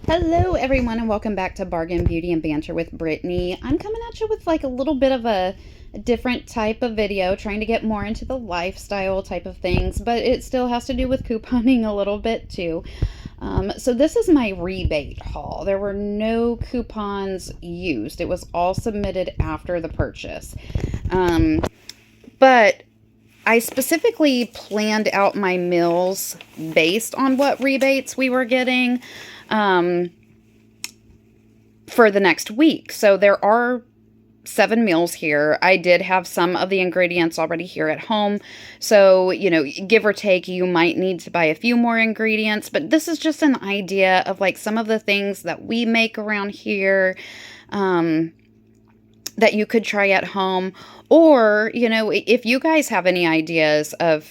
Hello, everyone, and welcome back to Bargain Beauty and Banter with Brittany. I'm coming at you with like a little bit of a different type of video, trying to get more into the lifestyle type of things, but it still has to do with couponing a little bit too. So this is my rebate haul. There were no coupons used. It was all submitted after the purchase. But I specifically planned out my meals based on what rebates we were getting for the next week. So there are 7 meals here. I did have some of the ingredients already here at home. So, give or take, you might need to buy a few more ingredients, but this is just an idea of like some of the things that we make around here, that you could try at home. Or, if you guys have any ideas of,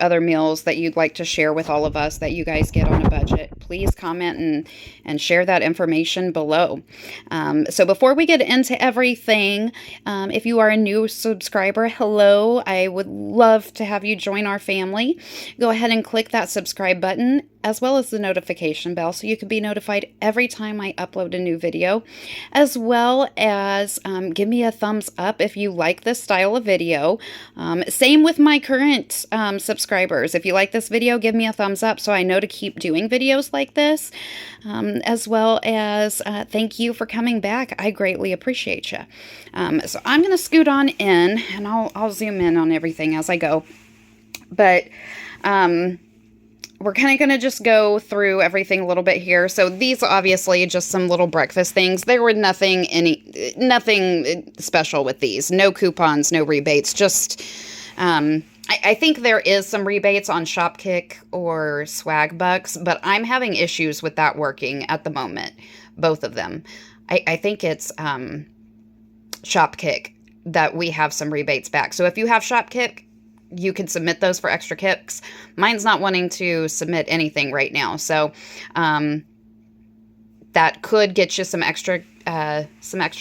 other meals that you'd like to share with all of us that you guys get on a budget, please comment and share that information below. So before we get into everything, if you are a new subscriber, hello, I would love to have you join our family. Go ahead and click that subscribe button as well as the notification bell so you can be notified every time I upload a new video, as well as give me a thumbs up if you like this style of video. Same with my current subscribers. If you like this video, give me a thumbs up so I know to keep doing videos like this, as well as thank you for coming back. I greatly appreciate you. So I'm going to scoot on in, and I'll zoom in on everything as I go. But we're kind of going to just go through everything a little bit here. So these obviously just some little breakfast things. There were nothing special with these. No coupons, no rebates. Just, I think there is some rebates on Shopkick or Swag Bucks, but I'm having issues with that working at the moment. Both of them. I think it's Shopkick that we have some rebates back. So if you have Shopkick, you can submit those for extra kicks. Mine's not wanting to submit anything right now. So that could get you some extra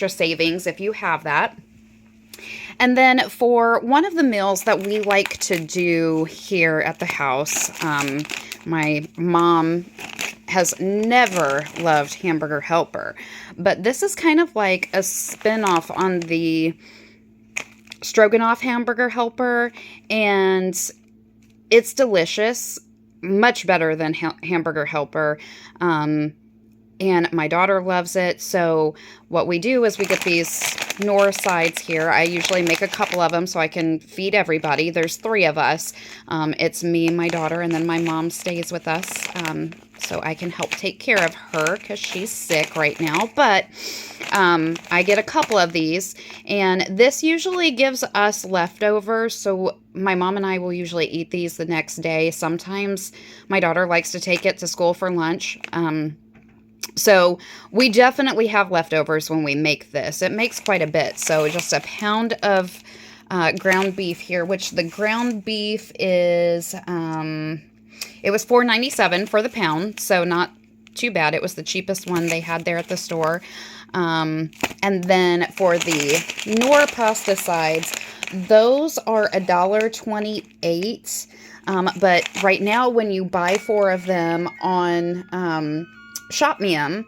savings if you have that. And then for one of the meals that we like to do here at the house, my mom has never loved Hamburger Helper, but this is kind of like a spin-off on the Stroganoff Hamburger Helper, and it's delicious, much better than Hamburger Helper, and my daughter loves it. So what we do is we get these Knorr sides here. I usually make a couple of them so I can feed everybody. There's 3 of us. It's me, my daughter, and then my mom stays with us, so I can help take care of her because she's sick right now. But I get a couple of these, and this usually gives us leftovers, so my mom and I will usually eat these the next day. Sometimes my daughter likes to take it to school for lunch. So we definitely have leftovers when we make this. It makes quite a bit. So just a pound of ground beef here, which the ground beef is, it was $4.97 for the pound, so not too bad. It was the cheapest one they had there at the store. And then for the Knorr pasta sides, those are $1.28. But right now, when you buy 4 of them on ShopMeum,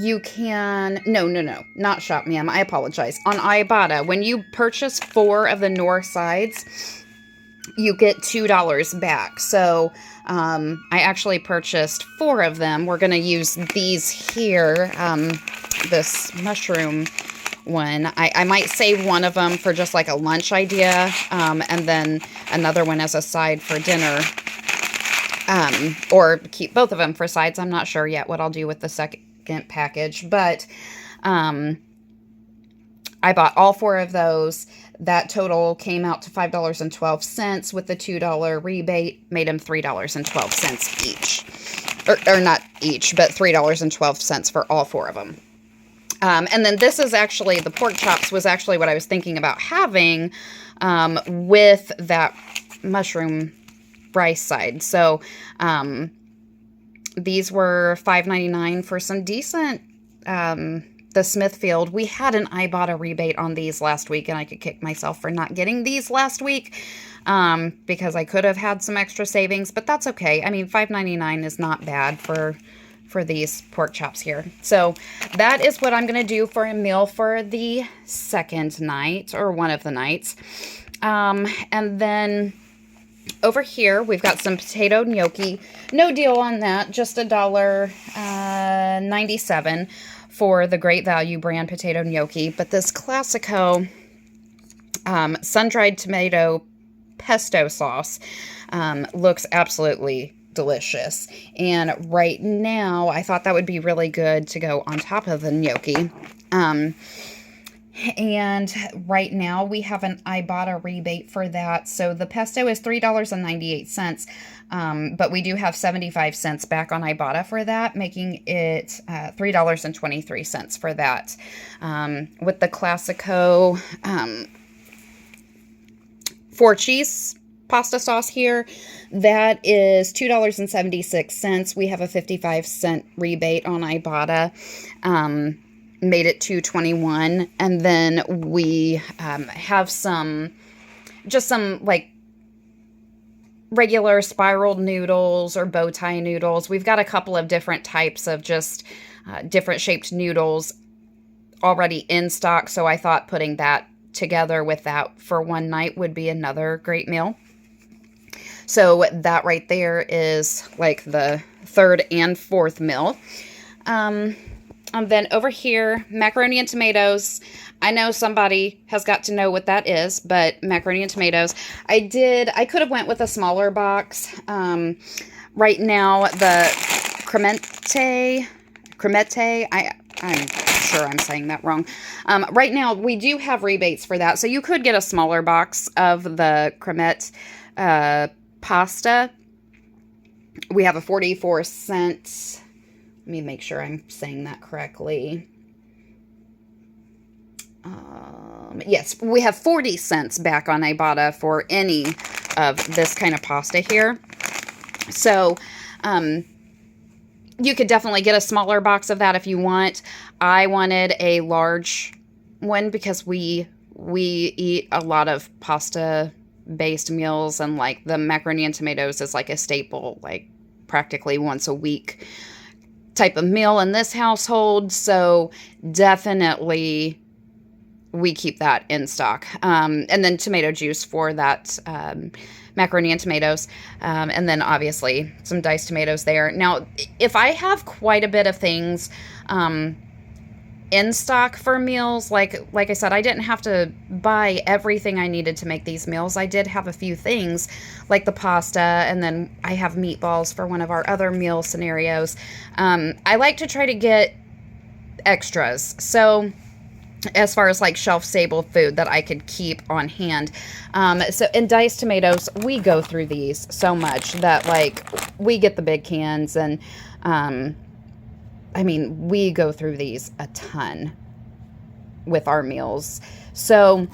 you can, no, not ShopMeum, I apologize. On Ibotta, when you purchase 4 of the Knorr sides, you get $2 back. So I actually purchased 4 of them. We're going to use these here, this mushroom one. I might save one of them for just like a lunch idea, and then another one as a side for dinner. Or keep both of them for sides. I'm not sure yet what I'll do with the second package, but I bought all 4 of those. That total came out to $5.12 with the $2 rebate, made them $3.12 each. Or not each, but $3.12 for all 4 of them. And then this is actually, the pork chops was actually what I was thinking about having with that mushroom rice side. So these were $5.99 for some decent, the Smithfield. We had an Ibotta rebate on these last week, and I could kick myself for not getting these last week. because I could have had some extra savings, but that's okay. I mean, $5.99 is not bad for for these pork chops here. So that is what I'm going to do for a meal for the second night, or one of the nights. And then over here, we've got some potato gnocchi. No deal on that, just $1.97 for the Great Value brand potato gnocchi. But this Classico sun-dried tomato pesto sauce looks absolutely delicious. And right now, I thought that would be really good to go on top of the gnocchi. And right now we have an Ibotta rebate for that. So the pesto is $3.98, but we do have 75 cents back on Ibotta for that, making it $3.23 for that. With the Classico 4-cheese pasta sauce here, that is $2.76. We have a 55-cent rebate on Ibotta. Made it $2.21, and then we have just some like regular spiraled noodles or bow tie noodles. We've got a couple of different types of just different shaped noodles already in stock, so I thought putting that together with that for one night would be another great meal. So that right there is like the third and fourth meal. And then over here, macaroni and tomatoes. I know somebody has got to know what that is, but macaroni and tomatoes. I could have went with a smaller box. Right now, the cremette, I'm sure I'm saying that wrong. Right now, we do have rebates for that. So you could get a smaller box of the cremette pasta. We have a 44-cent... Let me make sure I'm saying that correctly. Yes, we have 40 cents back on Ibotta for any of this kind of pasta here. So, you could definitely get a smaller box of that if you want. I wanted a large one because we eat a lot of pasta-based meals, and like the macaroni and tomatoes is like a staple, like practically once a week type of meal in this household. So definitely we keep that in stock. And then tomato juice for that macaroni and tomatoes. And then obviously some diced tomatoes there. Now, if I have quite a bit of things in stock for meals, like I said, I didn't have to buy everything I needed to make these meals. I did have a few things like the pasta, and then I have meatballs for one of our other meal scenarios. I like to try to get extras. So as far as like shelf-stable food that I could keep on hand. So in diced tomatoes, we go through these so much that like we get the big cans, and I mean, we go through these a ton with our meals. So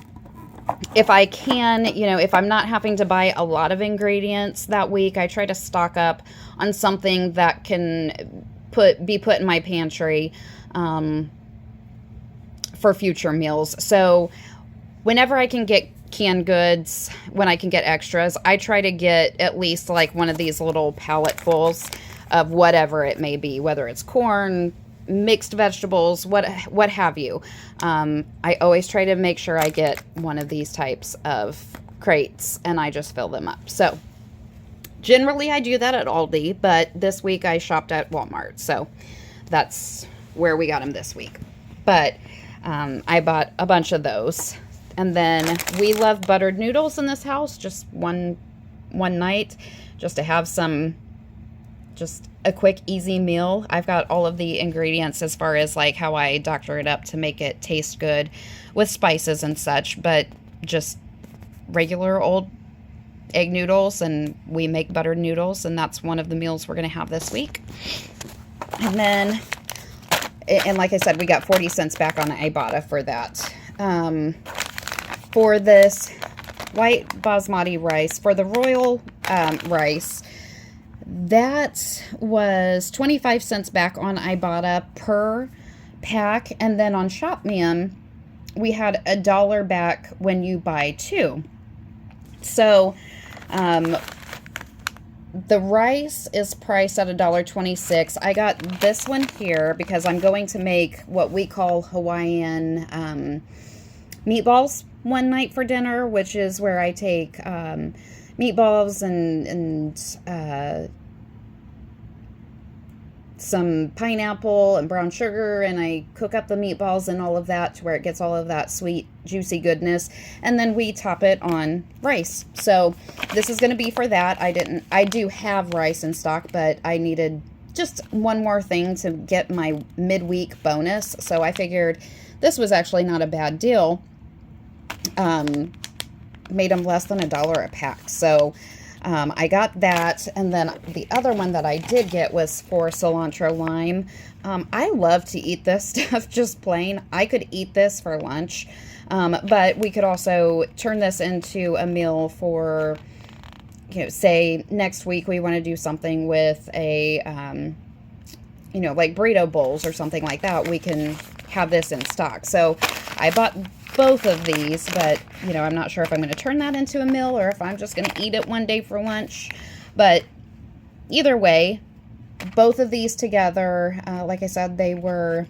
if I can, if I'm not having to buy a lot of ingredients that week, I try to stock up on something that can be put in my pantry for future meals. So whenever I can get canned goods, when I can get extras, I try to get at least like one of these little palletfuls of whatever it may be, whether it's corn, mixed vegetables, what have you. I always try to make sure I get one of these types of crates, and I just fill them up. So generally I do that at Aldi, but this week I shopped at Walmart, so that's where we got them this week. But I bought a bunch of those. And then we love buttered noodles in this house, just one night, just to have some, just a quick, easy meal. I've got all of the ingredients as far as like how I doctor it up to make it taste good with spices and such, but just regular old egg noodles, and we make buttered noodles, and that's one of the meals we're going to have this week. And then, and like I said, we got 40 cents back on Ibotta for that. For this white basmati rice, for the royal rice, that was 25 cents back on Ibotta per pack. And then on Shopmium, we had $1 back when you buy two. So The rice is priced at $1.26. I got this one here because I'm going to make what we call Hawaiian meatballs one night for dinner, which is where I take meatballs and some pineapple and brown sugar, and I cook up the meatballs and all of that to where it gets all of that sweet, juicy goodness, and then we top it on rice. So this is going to be for that. I do have rice in stock, but I needed just one more thing to get my midweek bonus, so I figured this was actually not a bad deal. Made them less than $1 a pack, so I got that, and then the other one that I did get was for cilantro lime. I love to eat this stuff just plain. I could eat this for lunch, but we could also turn this into a meal for, you know, say next week we want to do something with a, you know, like burrito bowls or something like that. We can have this in stock. So I bought both of these, but you know, I'm not sure if I'm going to turn that into a meal or if I'm just going to eat it one day for lunch. But either way, both of these together, like I said, they were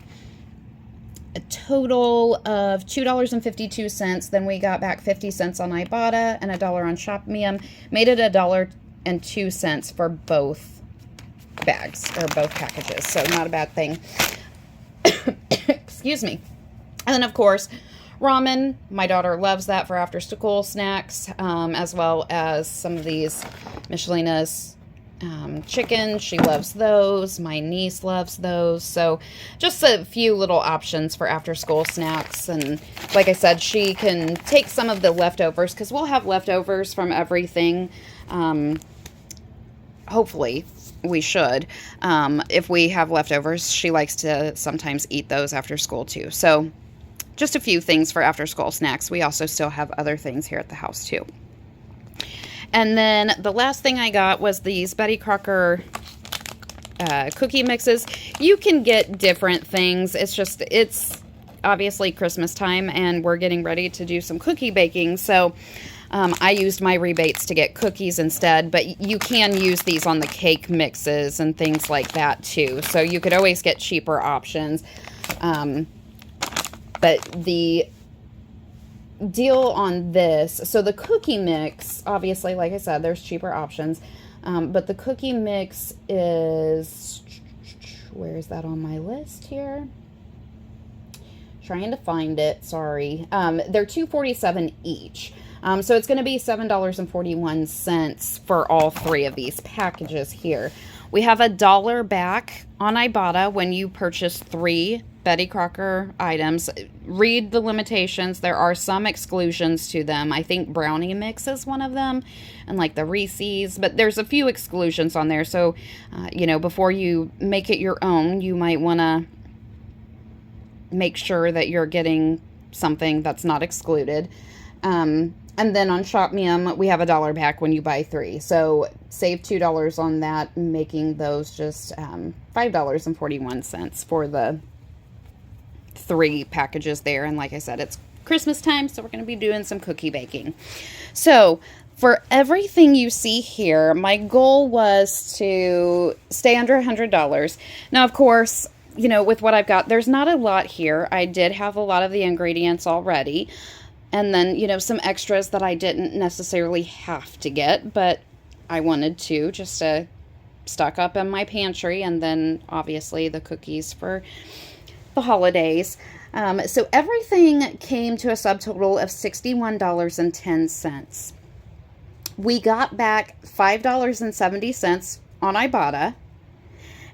a total of $2.52. Then we got back 50 cents on Ibotta and $1 on ShopMium. Made it $1.02 for both bags or both packages. So not a bad thing. Excuse me. And then of course, ramen. My daughter loves that for after school snacks, as well as some of these Michelina's chicken. She loves those. My niece loves those. So just a few little options for after school snacks. And like I said, she can take some of the leftovers because we'll have leftovers from everything. Hopefully we should. If we have leftovers, she likes to sometimes eat those after school too. So just a few things for after school snacks. We also still have other things here at the house too. And then the last thing I got was these Betty Crocker cookie mixes. You can get different things. It's obviously Christmas time and we're getting ready to do some cookie baking. So I used my rebates to get cookies instead, but you can use these on the cake mixes and things like that too. So you could always get cheaper options. But the deal on this, so the cookie mix, obviously, like I said, there's cheaper options. But the cookie mix is, where is that on my list here? Trying to find it, sorry. They're $2.47 each. So it's going to be $7.41 for all three of these packages here. We have $1 back on Ibotta when you purchase 3 Betty Crocker items. Read the limitations. There are some exclusions to them. I think brownie mix is one of them, and like the Reese's, but there's a few exclusions on there. So, you know, before you make it your own, you might want to make sure that you're getting something that's not excluded. And then on ShopMium, we have $1 back when you buy 3. So save $2 on that, making those just $5.41 for the 3 packages there. And like I said, it's Christmas time, so we're going to be doing some cookie baking. So for everything you see here, my goal was to stay under $100. Now, of course, you know, with what I've got, there's not a lot here. I did have a lot of the ingredients already. And then, you know, some extras that I didn't necessarily have to get, but I wanted to just to stock up in my pantry. And then obviously the cookies for the holidays. So everything came to a subtotal of $61.10. We got back $5.70 on Ibotta,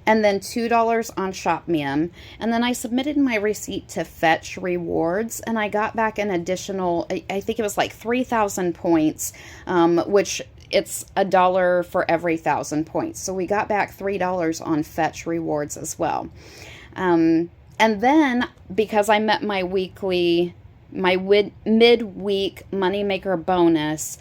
and then $2 on ShopMium. And then I submitted my receipt to Fetch Rewards, and I got back an additional, I think it was like 3,000 points, which it's $1 for every 1,000 points. So we got back $3 on Fetch Rewards as well. And then because I met my midweek moneymaker bonus,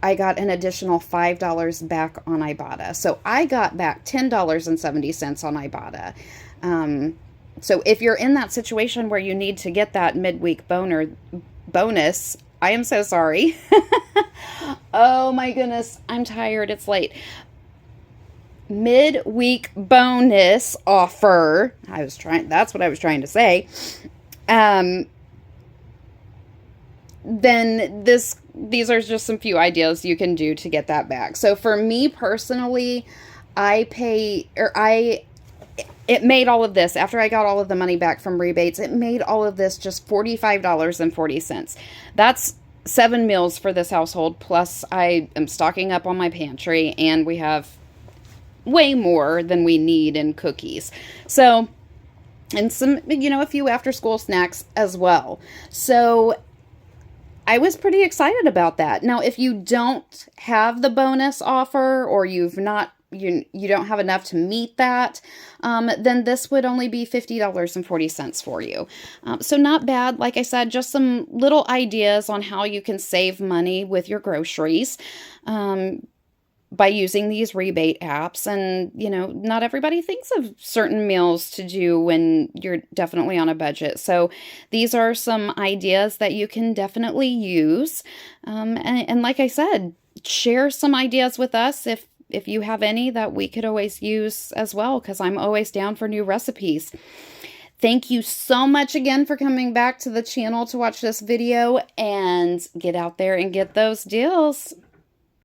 I got an additional $5 back on Ibotta. So I got back $10.70 on Ibotta. So if you're in that situation where you need to get that midweek bonus, I am so sorry. Oh my goodness, I'm tired. It's late. Midweek bonus offer. That's what I was trying to say. Um, then these are just some few ideas you can do to get that back. So for me personally, it made all of this after I got all of the money back from rebates. It made all of this just $45.40. That's 7 meals for this household. Plus I am stocking up on my pantry and we have way more than we need in cookies. So, and some, a few after school snacks as well. So I was pretty excited about that. Now, if you don't have the bonus offer or you don't have enough to meet that, then this would only be $50.40 for you. So not bad. Like I said, just some little ideas on how you can save money with your groceries. By using these rebate apps. And, not everybody thinks of certain meals to do when you're definitely on a budget. So these are some ideas that you can definitely use. And like I said, share some ideas with us if you have any that we could always use as well, because I'm always down for new recipes. Thank you so much again for coming back to the channel to watch this video, and get out there and get those deals.